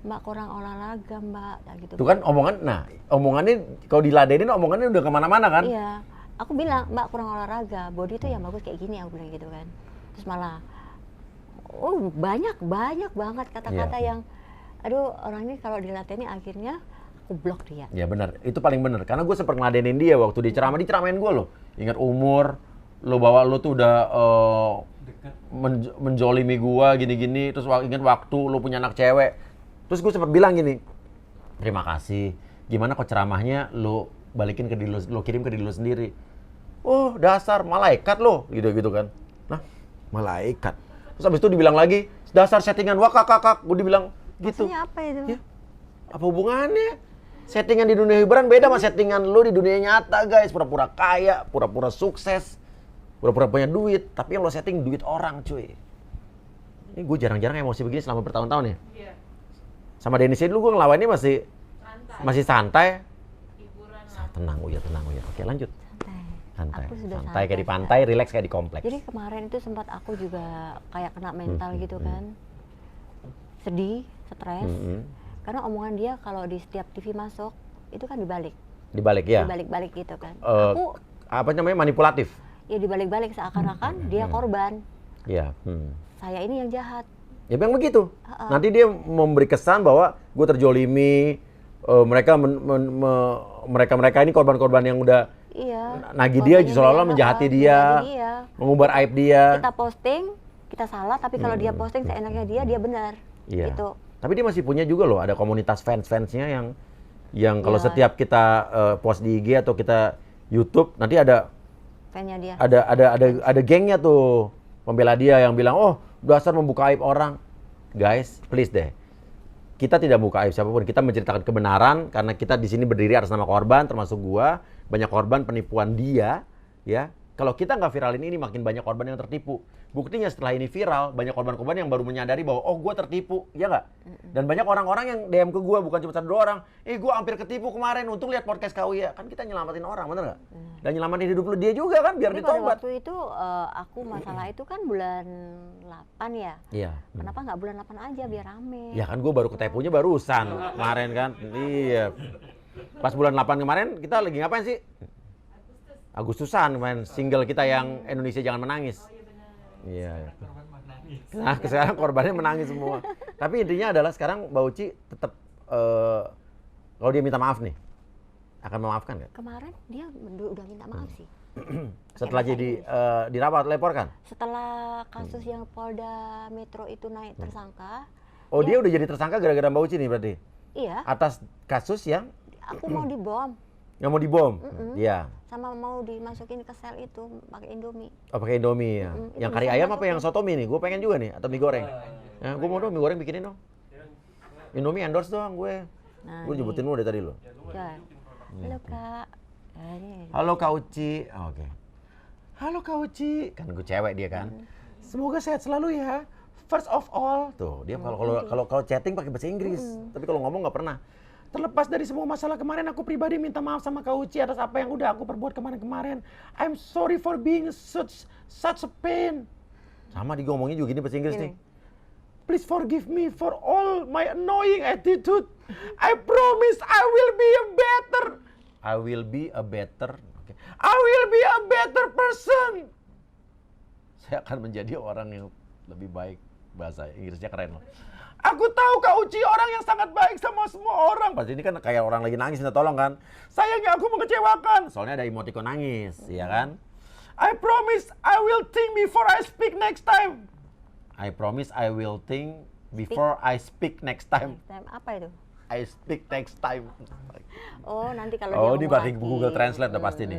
Mbak kurang olahraga Mbak, gitu. Itu kan omongannya kalau diladenin omongannya udah kemana-mana kan? Iya, aku bilang Mbak kurang olahraga, body itu yang bagus kayak gini, aku bilang gitu kan. Terus malah, banyak banget kata-kata yang, aduh orang ini kalau diladenin akhirnya aku blok dia. Ya benar, itu paling benar. Karena gue sempet ngeladenin dia waktu diceramain gue loh. Ingat umur, lo tuh udah menjolimi gue gini-gini, terus ingat waktu lo punya anak cewek. Terus gue sempat bilang gini, terima kasih. Gimana kok ceramahnya lo balikin ke diri lo kirim ke diri lo sendiri. Oh dasar malaikat lo, gitu kan. Nah malaikat. Terus abis itu dibilang lagi, dasar settingan kakak. Gue dibilang gitu. Maksudnya apa itu? Ya, apa hubungannya? Settingan di dunia hiburan beda sama settingan lo di dunia nyata guys. Pura-pura kaya, pura-pura sukses, pura-pura punya duit. Tapi yang lo setting duit orang cuy. Ini gue jarang-jarang emosi begini selama bertahun-tahun ya. Iya. Sama Dennis dulu gue ngelawannya masih santai. Hiburan. Tenang Uya. Oke lanjut. Santai. Aku sudah santai kayak di pantai, rileks kayak di kompleks. Jadi kemarin itu sempat aku juga kayak kena mental gitu kan. Sedih, stres. Karena omongan dia kalau di setiap TV masuk itu kan dibalik, Dibalik ya. dibalik-balik gitu kan. Eh, Aku apa namanya, manipulatif. ya dibalik-balik seakan-akan dia korban, Iya. saya ini yang jahat. Ya memang begitu. Nanti dia memberi kesan bahwa gue terjolimi, mereka ini korban-korban yang udah Iya. nagih dia, korbannya seolah-olah menjahati dia, menjahati dia. mengumbar aib dia. Kita posting, kita salah, tapi kalau dia posting seenaknya dia benar. Iya. Gitu. Tapi dia masih punya juga loh, ada komunitas fans-fansnya yang kalau Iya. setiap kita post di IG atau kita YouTube, nanti ada Fan-nya dia. ada gengnya tuh pembela dia yang bilang, oh dasar membuka aib orang. Guys, please deh. Kita tidak buka aib siapapun, kita menceritakan kebenaran karena kita di sini berdiri atas nama korban, termasuk gua, banyak korban penipuan dia, ya. Kalau kita nggak viralin ini, makin banyak korban yang tertipu. Buktinya setelah ini viral, banyak korban-korban yang baru menyadari bahwa, oh gua tertipu, ya nggak? Dan banyak orang-orang yang DM ke gua, bukan cuma satu dua orang, gua hampir ketipu kemarin, untung lihat podcast KUIA. Kan kita nyelamatin orang, bener nggak? Dan nyelamatin hidup lu dia juga kan, biar Tapi pada ditobat. waktu itu aku masalah itu kan bulan 8 ya. Iya. Kenapa nggak bulan 8 aja biar rame? Ya kan gue baru ketepunya barusan kemarin kan. Iya. Pas bulan 8 kemarin kita lagi ngapain sih? Agustusan kemarin single kita yang Indonesia Jangan Menangis. Iya. Nah, sekarang korbannya menangis semua. Tapi intinya adalah sekarang Mbak Uci tetap kalau dia minta maaf nih, akan memaafkan nggak? Kemarin dia udah minta maaf sih. Setelah jadi dirawat, laporkan? Setelah kasus yang Polda Metro itu naik tersangka. Oh, dia udah jadi tersangka gara-gara Mbak Uci nih berarti? Iya. Atas kasus yang Aku mau dibom. nggak mau dibom? Iya. Sama mau dimasukin ke sel itu pakai Indomie. Oh, pakai Indomie ya. Itu Yang kari bisa ayam masuk apa yang sotomi nih? Gue pengen juga nih, atau mie goreng. Ya, gue mau dong mie goreng bikinin dong. Indomie endorse doang gue. Nah, Gue nyebutin lu dari tadi lo. Ya. Halo Kak. Ini. Halo Kak Uci. Oh, oke. Halo Kak Uci. Kan gue cewek dia kan. Semoga sehat selalu ya. First of all, tuh dia kalau chatting pakai bahasa Inggris, tapi kalau ngomong nggak pernah. Terlepas dari semua masalah kemarin, aku pribadi minta maaf sama Kak Uci atas apa yang udah aku perbuat kemarin-kemarin. I'm sorry for being such a pain. Sama dia ngomongnya juga gini bahasa Inggris nih. Please forgive me for all my annoying attitude. I promise I will be a better. I will be a better. Okay. I will be a better person. Saya akan menjadi orang yang lebih baik. Bahasa Inggrisnya keren loh. Aku tahu Kak Uci orang yang sangat baik sama semua orang. Pasti ini kan kayak orang lagi nangis minta tolong kan. Sayangnya aku mengecewakan. Soalnya ada emoticon nangis, ya kan? I promise I will think before I speak next time. I promise I will think before I speak next time. Apa itu? I speak next time. Oh, nanti kalau Oh, dia ini ngomong pakai lagi. Google Translate udah pasti nih.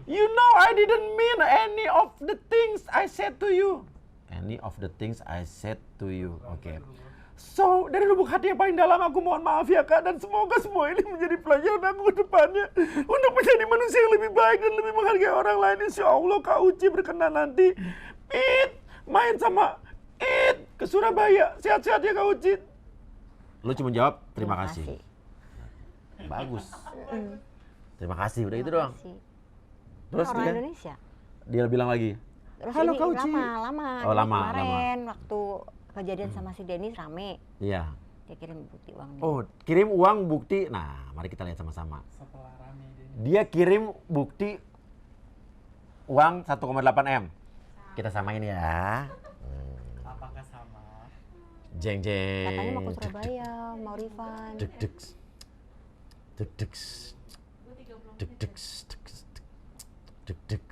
You know I didn't mean any of the things I said to you. Any of the things I said to you. Oke. So, dari lubuk hati yang paling dalam aku mohon maaf ya Kak, dan semoga semua ini menjadi pelajaran aku ke depannya untuk menjadi manusia yang lebih baik dan lebih menghargai orang lain. Insya Allah Kak Uci berkenan nanti main sama ke Surabaya. Sehat-sehat ya Kak Uci. Lu cuma jawab terima kasih. Bagus. Terima kasih, udah itu doang. Terus orang dia, Indonesia. dia bilang lagi, Terus halo ini Kak Uci. lama. Oh, lama. Kemarin waktu kejadian sama si Dennis rame. Iya. Dia kirim bukti uangnya. Oh, kirim uang bukti. Nah, mari kita lihat sama-sama. Dia kirim bukti uang 1,8 M. Kita samain ya. Apakah sama? Jeng jeng. Katanya mau ke Surabaya, mau refund. Deg deg. Deg deg. Deg deg. Deg deg. Deg deg.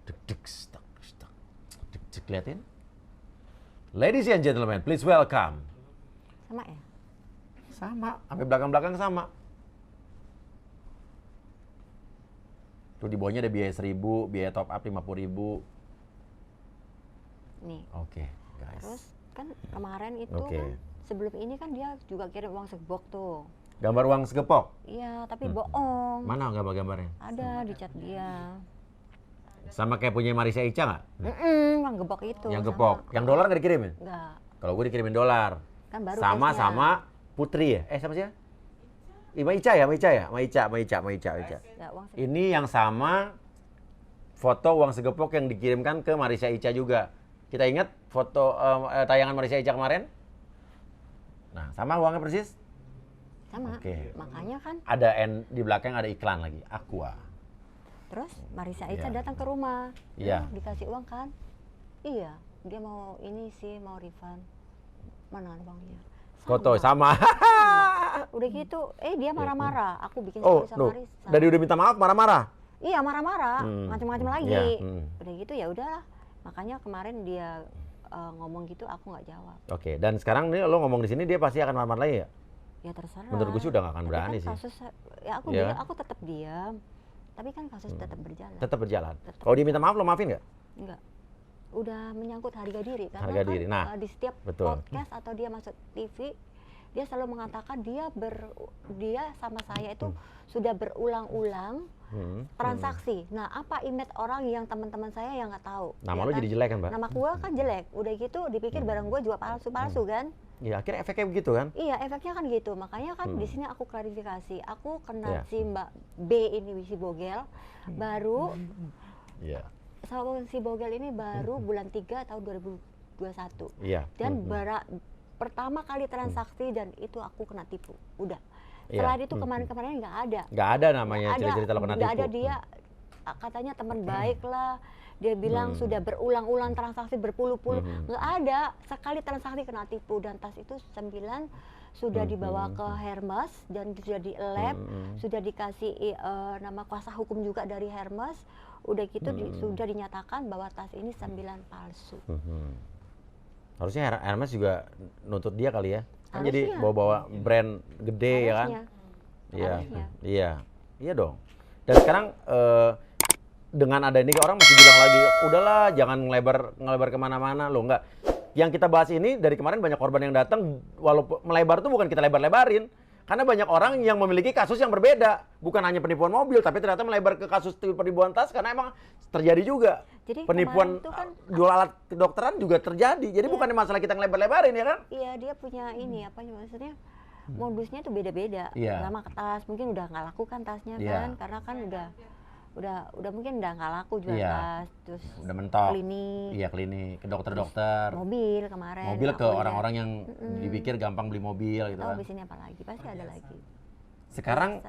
Deg deg. Liatin. Ladies and gentlemen, please welcome. Sama ya? Sama, sampai belakang-belakang sama. Tuh di bawahnya ada biaya 1.000, biaya top up 50.000. Nih. Oke, guys. Terus kan kemarin itu Oke. kan sebelum ini kan dia juga kirim uang segebok tuh. Gambar uang segepok. Iya, tapi bohong. Mana gambar-gambarnya? Ada di chat dia. Sama kayak punya Marisa Ica nggak? Uang gebok itu. Yang sama. gepok. Yang dolar nggak dikirimin? Enggak. Kalau gue dikirimin dolar. Kan baru Sama case-nya. sama Putri ya? Sama siapa? Sama Ica ya? Sama Ica. Ya, uang segebok. Ini yang sama foto uang segepok yang dikirimkan ke Marisa Ica juga. Kita ingat foto tayangan Marisa Ica kemarin? Nah, sama uangnya persis? Sama. Oke. Makanya kan Ada di belakang ada iklan lagi, Aqua. terus Marissa Ica Iya. datang ke rumah. Iya. Dikasih uang kan? Iya, dia mau ini sih, mau refund. Mana uangnya? Foto sama. Udah gitu, dia marah-marah. Aku bikin Oh, story sama loh. Marissa. Dari udah minta maaf marah-marah. Iya, marah-marah, Hmm. macam-macam lagi. Iya, Udah gitu ya udahlah. Makanya kemarin dia ngomong gitu, aku nggak jawab. Oke, dan sekarang nih lo ngomong di sini dia pasti akan marah-marah lagi ya? Ya terserah. Menurut gue sih udah nggak akan Tapi berani kan sih. kasus, ya aku Iya. aku tetap diam. Tapi kan kasus tetap berjalan. Tetap berjalan. Tetap. Kalau dia minta maaf lo maafin nggak? Enggak. Udah menyangkut harga diri karena Harga kan diri. Nah, di setiap betul. podcast atau dia masuk TV dia selalu mengatakan dia sama saya itu sudah berulang-ulang transaksi. Nah, apa image orang yang teman-teman saya yang nggak tahu? Nama ya lo kan? jadi jelek kan, Mbak? Nama gua kan jelek. Udah gitu dipikir barang gua juga palsu-palsu kan? Ya akhirnya efeknya begitu kan? Iya, efeknya kan gitu. Makanya kan di sini aku klarifikasi. Aku kena Iya. si Mbak B ini si Bogel baru Iya. sama si Bogel ini baru bulan 3 tahun 2021. Iya. Dan pertama kali transaksi dan itu aku kena tipu. Udah. Iya. Setelah itu kemarin-kemarin nggak ada. Nggak ada namanya Nggak ada, cerita-cerita lo kena nggak tipu. ada dia katanya teman baik lah. Dia bilang sudah berulang-ulang transaksi berpuluh-puluh. Nggak ada. Sekali transaksi kena tipu dan tas itu 9 sudah dibawa ke Hermes dan sudah di lab, sudah dikasih nama kuasa hukum juga dari Hermes. Udah gitu sudah dinyatakan bahwa tas ini 9 palsu. Harusnya Hermes juga nuntut dia kali ya. Kan jadi Harusnya. bawa-bawa brand gede ya kan? Harusnya. Iya. Harusnya. Iya. Iya dong. Dan sekarang dengan ada ini orang masih bilang lagi, udahlah jangan ngelebar kemana-mana lo enggak. Yang kita bahas ini dari kemarin banyak korban yang datang, walaupun melebar tuh bukan kita lebar-lebarin. Karena banyak orang yang memiliki kasus yang berbeda. Bukan hanya penipuan mobil, tapi ternyata melebar ke kasus penipuan tas karena emang terjadi juga. Jadi Penipuan kemarin tuh kan jual alat kedokteran juga terjadi. Jadi bukan masalah kita ngelebar-lebarin ya kan? iya dia punya ini apa ya maksudnya modusnya tuh beda-beda. Iya. Pertama tas mungkin udah nggak laku kan tasnya Iya. kan karena kan udah mungkin udah nggak laku jual Iya. tas terus Udah mentok. klinik Iya, klinik, ke dokter-dokter. mobil kemarin Mobil ke aku lihat. orang-orang yang dipikir gampang beli mobil gitu tahu kan. di sini apa lagi pasti ada lagi. Sekarang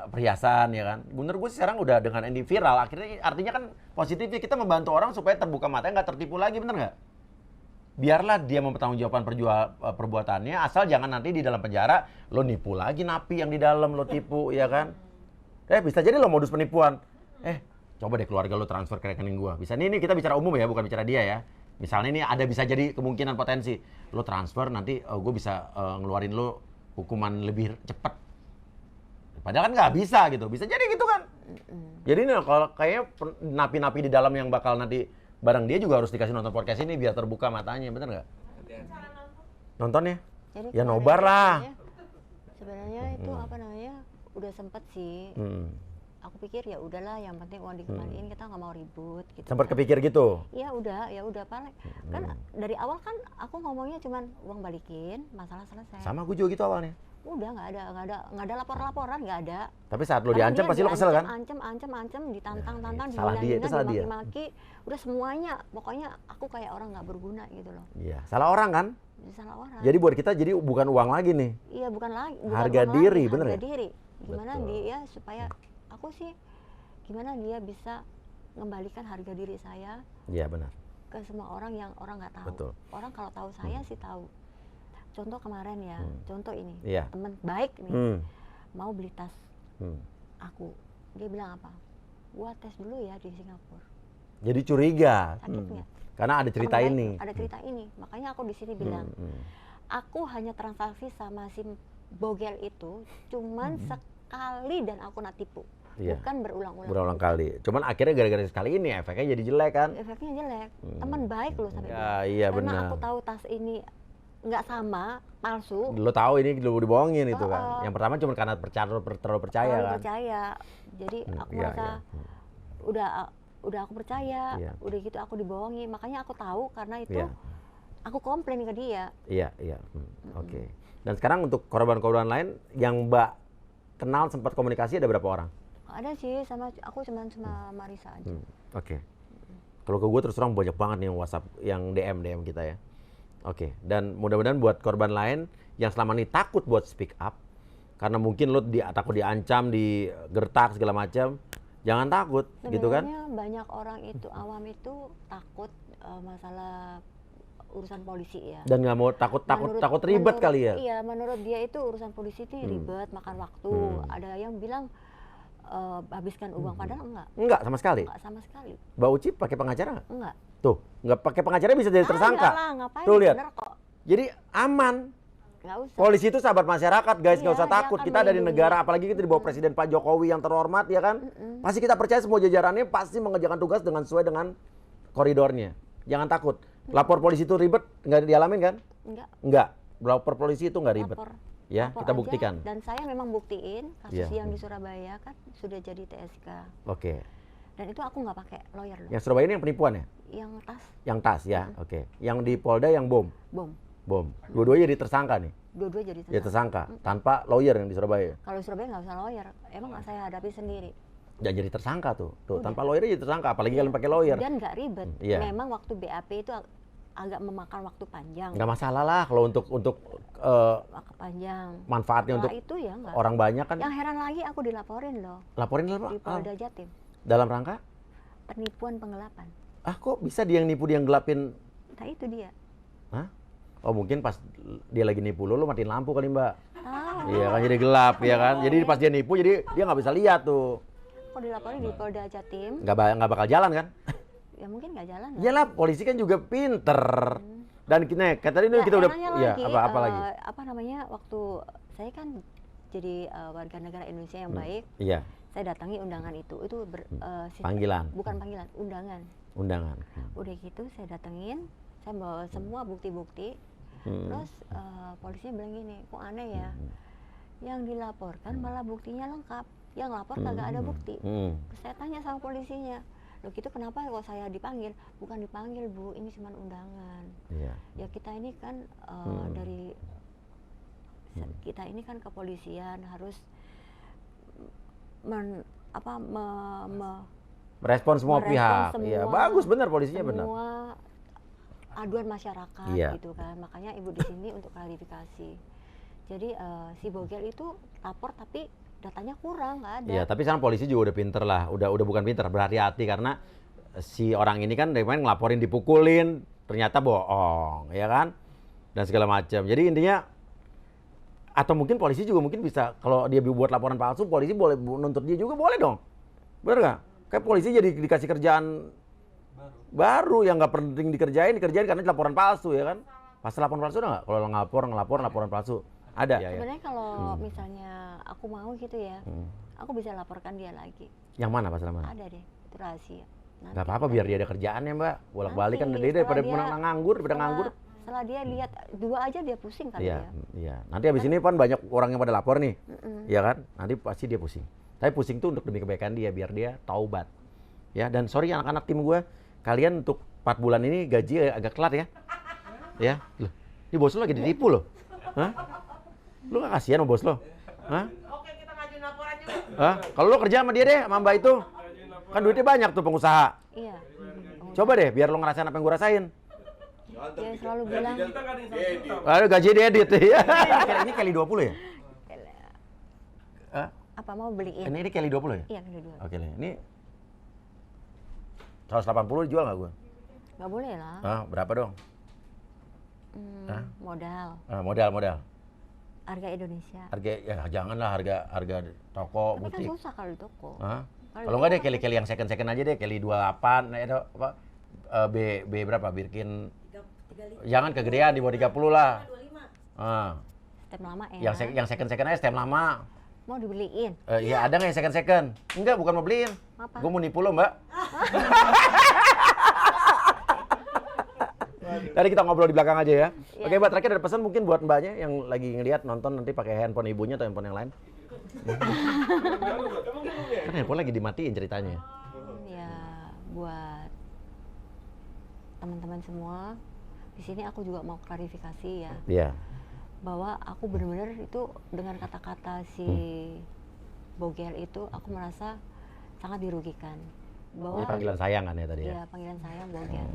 perhiasan ya kan. Bener gue sekarang udah dengan ini viral akhirnya artinya kan positifnya kita membantu orang supaya terbuka matanya nggak tertipu lagi, bener nggak? Biarlah dia mempertanggungjawabkan perbuatannya asal jangan nanti di dalam penjara lo nipu lagi napi yang di dalam lo tipu ya kan. Bisa jadi lo modus penipuan. Coba deh keluarga lo transfer ke rekening gua. Bisa ini kita bicara umum ya, bukan bicara dia ya. Misalnya ini ada bisa jadi kemungkinan potensi lo transfer nanti gue bisa ngeluarin lo hukuman lebih cepat. Padahal kan nggak bisa gitu, bisa jadi gitu kan. Jadi nih kalau kayaknya napi-napi di dalam yang bakal nanti bareng dia juga harus dikasih nonton podcast ini biar terbuka matanya, bener nggak? Nonton ya? Jadi Ya kemarin nobar lah. sebenarnya itu apa namanya udah sempet sih. Aku pikir ya udahlah yang penting uang dikembaliin kita nggak mau ribut gitu. Sempat kepikir gitu. Ya udah paling kan dari awal kan aku ngomongnya cuman uang balikin masalah selesai. Sama gue juga gitu awalnya. Udah nggak ada laporan nggak ada. Tapi saat lo Karena diancam dia pasti lo kesel kan? Ancam, ditantang, Salah dia, itu salah dia. dimaki, udah semuanya. Pokoknya aku kayak orang nggak berguna gitu loh. Iya, salah orang kan? Jadi salah orang. Jadi buat kita jadi bukan uang lagi nih. Iya bukan lagi. Bukan Harga uang diri, lagi, bener harga ya? diri. Gimana Betul. dia supaya aku sih gimana dia bisa mengembalikan harga diri saya Iya benar. ke semua orang yang orang nggak tahu. Betul. Orang kalau tahu saya sih tahu. Contoh kemarin ya, contoh ini Iya. teman baik nih mau beli tas Hmm. aku, dia bilang apa? Gua tes dulu ya di Singapura. Jadi curiga. Sakit nggak? Karena ada cerita Temen baik, ini. Ada cerita ini, makanya aku di sini bilang, aku hanya transaksi sama si Bogel itu cuman sekali dan aku nak tipu, Iya. bukan berulang-ulang. Berulang kali. Cuman akhirnya gara-gara sekali ini efeknya jadi jelek kan? Efeknya jelek, teman baik loh sampai Ya, bilang. iya Karena benar. aku tahu tas ini nggak sama, palsu. Lo tahu ini lo dibohongin itu kan. Oh. Yang pertama cuma karena terlalu percaya Terlalu kan. percaya, jadi aku iya, merasa udah aku percaya, Iya. udah gitu aku dibohongi, makanya aku tahu karena itu Iya. aku komplain ke dia. Iya. Oke. Dan sekarang untuk korban-korban lain yang Mbak kenal sempat komunikasi ada berapa orang? Ada sih aku cuma sama Marissa aja. Oke. Kalau ke gue terus terang banyak banget nih yang WhatsApp, yang DM kita ya. Oke. Dan mudah-mudahan buat korban lain yang selama ini takut buat speak up, karena mungkin lo takut diancam, digertak segala macam, jangan takut, gitu kan? Sebenarnya banyak orang itu awam itu takut masalah urusan polisi ya. Dan nggak mau takut ribet kali ya? Iya, menurut dia itu urusan polisi itu ribet, makan waktu. Ada yang bilang habiskan uang, padahal enggak. Enggak sama sekali. Enggak sama sekali. Mbak Uci pakai pengacara nggak? Enggak. Tuh, nggak pakai pengacara bisa jadi tersangka. Enggak lah, ngapain? Tuh lihat. Bener kok. Jadi aman. Nggak usah. Polisi itu sahabat masyarakat, guys, nggak Iya, usah dia takut. akan Kita dari melindungi. negara, apalagi kita di bawah Presiden Pak Jokowi yang terhormat, ya kan? Pasti kita percaya semua jajarannya pasti mengerjakan tugas dengan sesuai dengan koridornya. Jangan takut. Lapor polisi itu ribet, nggak dialamin kan? Enggak. Enggak. Lapor polisi itu nggak ribet. Lapor. Ya, Lapor kita aja. buktikan. Dan saya memang buktiin kasus Iya. yang di Surabaya kan sudah jadi TSK. Oke. Dan itu aku nggak pakai lawyer loh. Yang Surabaya ini yang penipuan ya? Yang tas Yang tas ya, oke. Yang di Polda yang bom. bom. Dua-duanya jadi tersangka nih. Dua-dua jadi Jadi tersangka. tersangka tanpa lawyer yang di Surabaya. Kalau di Surabaya nggak usah lawyer. Emang saya hadapi sendiri. Dan jadi tersangka tuh. Tuh, Udah. tanpa lawyer jadi tersangka, apalagi kalian pakai lawyer. Dan nggak ribet. Iya. Memang waktu BAP itu agak memakan waktu panjang. Nggak masalah lah kalau untuk Waktu panjang. manfaatnya Setelah untuk itu ya nggak. orang banyak kan. Yang heran lagi aku dilaporin loh Laporin dulu, di Pak. Polda Jatim. Dalam rangka? Penipuan penggelapan. Ah, kok bisa dia yang nipu, dia yang gelapin? Nah itu dia. Hah? Oh, mungkin pas dia lagi nipu lo matiin lampu kali, Mbak. Tahu. Iya kan, jadi gelap, ya kan? Jadi pas dia nipu, jadi dia nggak bisa lihat tuh. Aku dilaporin di Polda Jatim. Nggak bakal jalan kan? Ya mungkin nggak jalan. lah. Iyalah, polisi kan juga pinter. Dan kita, kayak tadi Ya, kita udah, enaknya ya lagi, apa lagi? apa namanya, waktu saya kan jadi warga negara Indonesia yang baik, Iya, saya datangi undangan itu Panggilan. bukan panggilan, undangan. undangan. Udah gitu saya datengin, saya bawa semua bukti-bukti, terus polisinya bilang gini, kok aneh ya, yang dilaporkan malah buktinya lengkap, yang lapor kagak ada bukti. Terus saya tanya sama polisinya, loh gitu kenapa kok saya dipanggil? Bukan dipanggil Bu, ini cuma undangan. Iya. Ya kita ini kan dari kita ini kan kepolisian harus Merespon semua merespon pihak. semua- Iya, bagus benar polisinya benar. semua aduan masyarakat Iya. gitu kan. Makanya Ibu di sini untuk klarifikasi. Jadi si Bogel itu lapor tapi datanya kurang, nggak ada. Iya, tapi sekarang polisi juga udah pinter lah, udah bukan pinter, berhati-hati karena si orang ini kan dari main ngelaporin dipukulin, ternyata bohong, ya kan? Dan segala macam. Jadi intinya, atau mungkin polisi juga mungkin bisa, kalau dia buat laporan palsu, polisi boleh nuntut dia juga, boleh dong. Bener nggak? Kayak polisi jadi dikasih kerjaan baru yang nggak penting dikerjain karena laporan palsu, ya kan? Pas laporan palsu ada nggak? Kalau ngelapor laporan palsu, ada. Ya, ya. Sebenarnya kalau misalnya aku mau gitu ya, aku bisa laporkan dia lagi. Yang mana pas namanya? Ada deh, itu rahasia. Nanti Nggak apa-apa kita- biar dia ada kerjaannya, Mbak. Bolak-balik kan Nanti, dia daripada setelah dia- nganggur, daripada nganggur. Setelah dia lihat dua aja dia pusing kali Iya, ya. iya. Nanti habis ini kan banyak orang yang pada lapor nih. Iya kan? Nanti pasti dia pusing. Tapi pusing tuh untuk demi kebaikan dia, biar dia taubat. Ya, dan sorry anak-anak tim gue, kalian untuk 4 bulan ini gaji agak telat ya. Ya, loh. Ini bos lo lagi ditipu loh. Hah? Lu gak kasihan sama bos lo? Hah? Oke, kita ngajuin laporan juga. Hah? Kalau lo kerja sama dia deh, sama Mbak itu. Kan duitnya banyak tuh pengusaha. Iya. Coba deh, biar lo ngerasain apa yang gue rasain. Dia selalu bilang Kita nggak ada yang sama. Aduh, gaji diedit. Iya. Ini kali 20 ya? Hah? apa mau beliin? Ini kali 20 ya? Iya, kedua. Oke nih, ini 180 dijual nggak gue? Nggak boleh lah. Ah, berapa dong? Modal. Modal. Harga Indonesia. Harga ya janganlah harga toko Tapi kan butik. susah kalau di toko. Hah? Kalau Kalau di nggak deh toko keli-keli yang second aja deh, keli 28, nah itu apa? B berapa? Birkin. Jangan kegedean di bawah 30 lah. Ah, Stem lama ya. yang second aja stem lama. Mau dibeliin. Iya, ada nggak yang second? Enggak, bukan mau beliin. Apa? Gue mau nipu lo, Mbak. Tadi kita ngobrol di belakang aja ya. Iya. Oke, Mbak, terakhir ada pesan mungkin buat Mbaknya yang lagi ngelihat nonton nanti pakai handphone ibunya atau handphone yang lain. Kan handphone lagi dimatiin ceritanya. Ya buat teman-teman semua, di sini aku juga mau klarifikasi ya, Iya. bahwa aku benar-benar itu dengan kata-kata si Bogel itu aku merasa sangat dirugikan. Bahwa Ini panggilan sayang kan ya tadi ya. ya panggilan saya Bogel.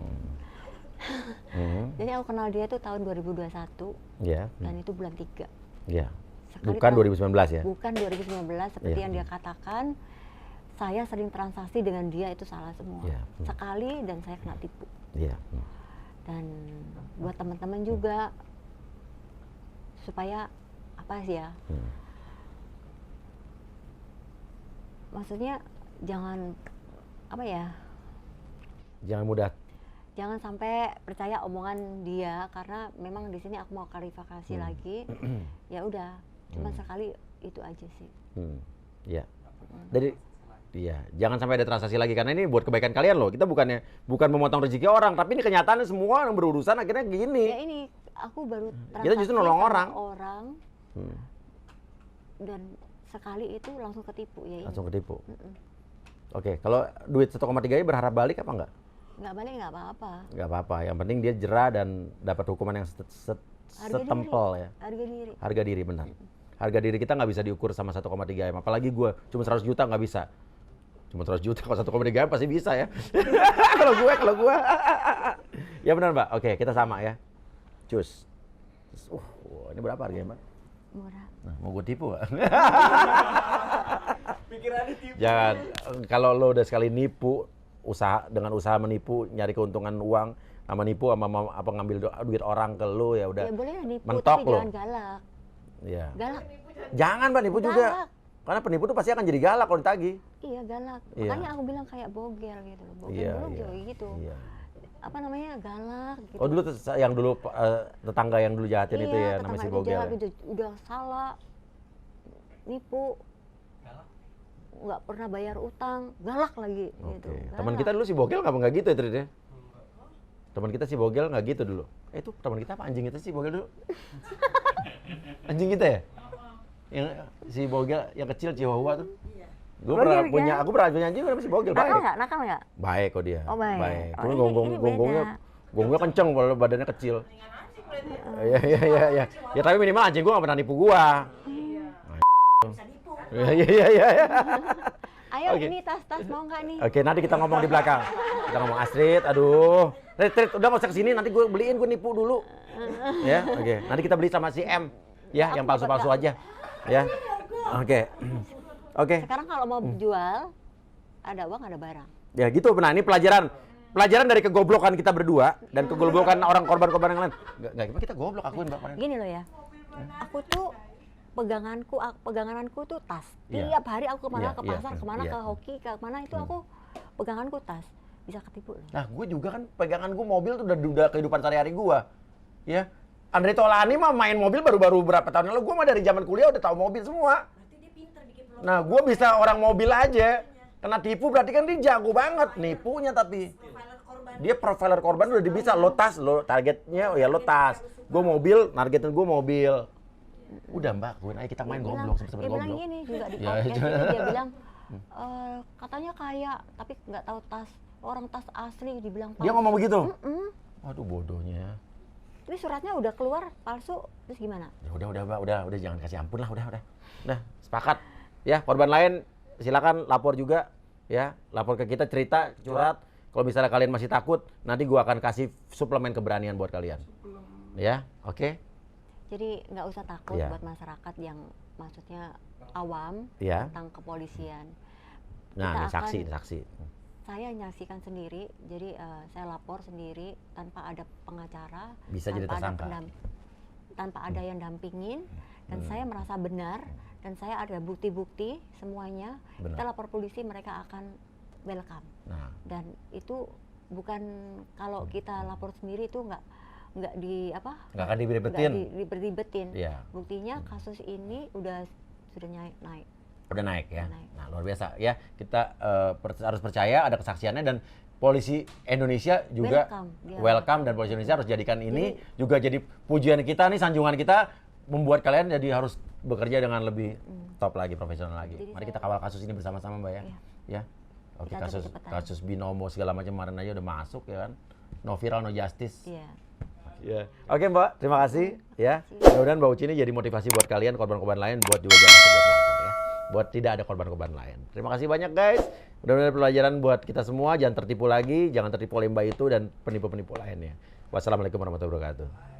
Jadi aku kenal dia itu tahun 2021 Iya. dan itu bulan 3. Iya. Sekali Bukan tahu- 2019 ya? Bukan 2019 seperti Iya. yang dia katakan. Saya sering transaksi dengan dia itu salah semua. Iya. Sekali dan saya kena tipu. Iya. Dan buat teman-teman juga supaya apa sih ya? Maksudnya jangan apa ya? Jangan mudah. Jangan sampai percaya omongan dia karena memang di sini aku mau klarifikasi lagi. Ya udah, cuma sekali itu aja sih. Iya. Jadi iya, jangan sampai ada transaksi lagi karena ini buat kebaikan kalian loh. Kita bukan memotong rezeki orang, tapi ini kenyataannya semua yang berurusan akhirnya gini. Ya ini aku baru Kita justru nolong sama orang. Dan sekali itu langsung ketipu ya ini. Langsung ketipu. Oke, kalau duit 1,3 berharap balik apa enggak? Nggak balik nggak apa-apa. Nggak apa-apa, yang penting dia jerah dan dapat hukuman yang setempel ya. Harga diri. Harga diri benar. Harga diri kita nggak bisa diukur sama 1,3 M. Apalagi gue cuma 100 juta nggak bisa. Cuma 100 juta kalau 1,3 M pasti bisa ya. kalau gue. Ya benar Mbak. Oke, kita sama ya. Cus. Ini berapa harganya Mbak? Murah. Nah, mau gue tipu nggak? Pikirannya tipu. Jangan. Kalau lo udah sekali nipu, dengan usaha menipu, nyari keuntungan uang, sama nipu sama apa ngambil duit orang ke lo ya udah. Ya boleh lah nipu mentok tapi lo. jangan galak. Iya. Galak. Jangan Mbak nipu juga. Galak. Karena penipu tuh pasti akan jadi galak kalau ditagih. Iya galak. Iya. Makanya aku bilang kayak bogel gitu. Bogel Iya, dulu iya. kayak gitu. Iya. Apa namanya galak gitu. Oh dulu yang dulu tetangga yang dulu jahatin itu ya namanya si tetangga Bogel. jahat, udah salah nipu. Nggak pernah bayar utang, galak lagi gitu. Oke. Galak. Teman kita dulu si Bogel nggak gitu ya Trid ya? Teman kita si Bogel nggak gitu dulu. Itu teman kita apa anjing itu si Bogel dulu? Anjing kita ya? Yang si Bogel yang kecil Chihuahua tuh. Gue pernah Bogel, punya, kan? aku pernah punya anjing namanya si Bogel. Nakal Baik. nggak? Nakal nggak? Baik kok dia. Oh, baik. Oh, Cuma ini beda. gonggongnya kenceng walau badannya kecil. Iya. Ya tapi minimal anjing gua nggak pernah nipu gua. Iya. Ayo Oke. ini tas-tas mau nggak nih? Oke, nanti kita ngomong di belakang. Kita ngomong Astrid, aduh. Trid, udah nggak usah kesini, nanti gue beliin, gue nipu dulu. Ya, oke. Nanti kita beli sama si M. Ya, yang palsu-palsu aja. Ya, oke. Oke. Sekarang kalau mau jual, ada uang ada barang. Ya gitu, nah ini pelajaran dari kegoblokan kita berdua dan kegoblokan orang korban-korban yang lain. Nggak, kita goblok, akuin Mbak. Gini loh ya, aku tuh peganganku tuh tas. Iya. Tiap hari aku kemana, Iya, ke iya, pasar, kemana, iya. ke hoki, ke mana itu aku peganganku tas. Bisa ketipu loh. Nah, gue juga kan pegangan gue mobil tuh udah kehidupan sehari-hari gue. Ya, Andre Tolani mah main mobil baru berapa tahun lalu. Gue mah dari zaman kuliah udah tahu mobil semua. Nah, gue bisa orang mobil aja. Kena tipu berarti kan dia jago banget nipunya tapi. Dia profiler korban udah bisa. Lo tas, lo targetnya ya lo tas. Gue mobil, targetnya gue mobil. Udah Mbak, ayo kita main goblok seperti Dia bilang goblok. gini juga di Ya, podcast coba. itu dia bilang katanya kaya tapi nggak tahu tas orang tas asli dibilang palsu. Dia ngomong begitu? Mm-mm. Waduh bodohnya. Tapi suratnya udah keluar palsu terus gimana? Ya udah Mbak, udah jangan kasih ampun lah, udah. Nah, sepakat. Ya, korban lain silakan lapor juga ya, lapor ke kita cerita, curhat. Kalau misalnya kalian masih takut, nanti gua akan kasih suplemen keberanian buat kalian. Ya, oke? Jadi nggak usah takut Iya. buat masyarakat yang maksudnya awam Iya. tentang kepolisian. Nah, Kita ini saksi. Saya menyaksikan sendiri, jadi saya lapor sendiri tanpa ada pengacara, Bisa jadi tersangka. Tanpa ada yang dampingin, dan saya merasa benar, dan saya ada bukti-bukti semuanya. Benar. Kita lapor polisi, mereka akan welcome. Nah, Dan itu bukan kalau kita lapor sendiri itu nggak di apa? nggak akan diberibetin. Diberibetin. Iya. Buktinya kasus ini sudah naik. Udah naik ya. Naik. Nah, luar biasa ya. Kita harus percaya ada kesaksiannya dan polisi Indonesia juga Welcome, dia welcome dan polisi Indonesia harus jadikan ini juga jadi pujian kita nih, sanjungan kita membuat kalian jadi harus bekerja dengan lebih top lagi, profesional lagi. Jadi Mari kita kawal kasus ini bersama-sama Mbak ya. Iya. Ya. Oke, Kita cepet-cepetan. kasus binomo segala macam kemarin aja udah masuk ya kan. No viral, no justice. Iya. Ya. Oke Mbak, terima kasih ya. Mudah-mudahan Mbak Uci ini jadi motivasi buat kalian korban-korban lain buat juga jangan buat lapor ya. Buat tidak ada korban-korban lain. Terima kasih banyak guys. Mudah-mudahan pelajaran buat kita semua, jangan tertipu lagi, jangan tertipu oleh Mbak itu dan penipu-penipu lainnya. Wassalamualaikum warahmatullahi wabarakatuh.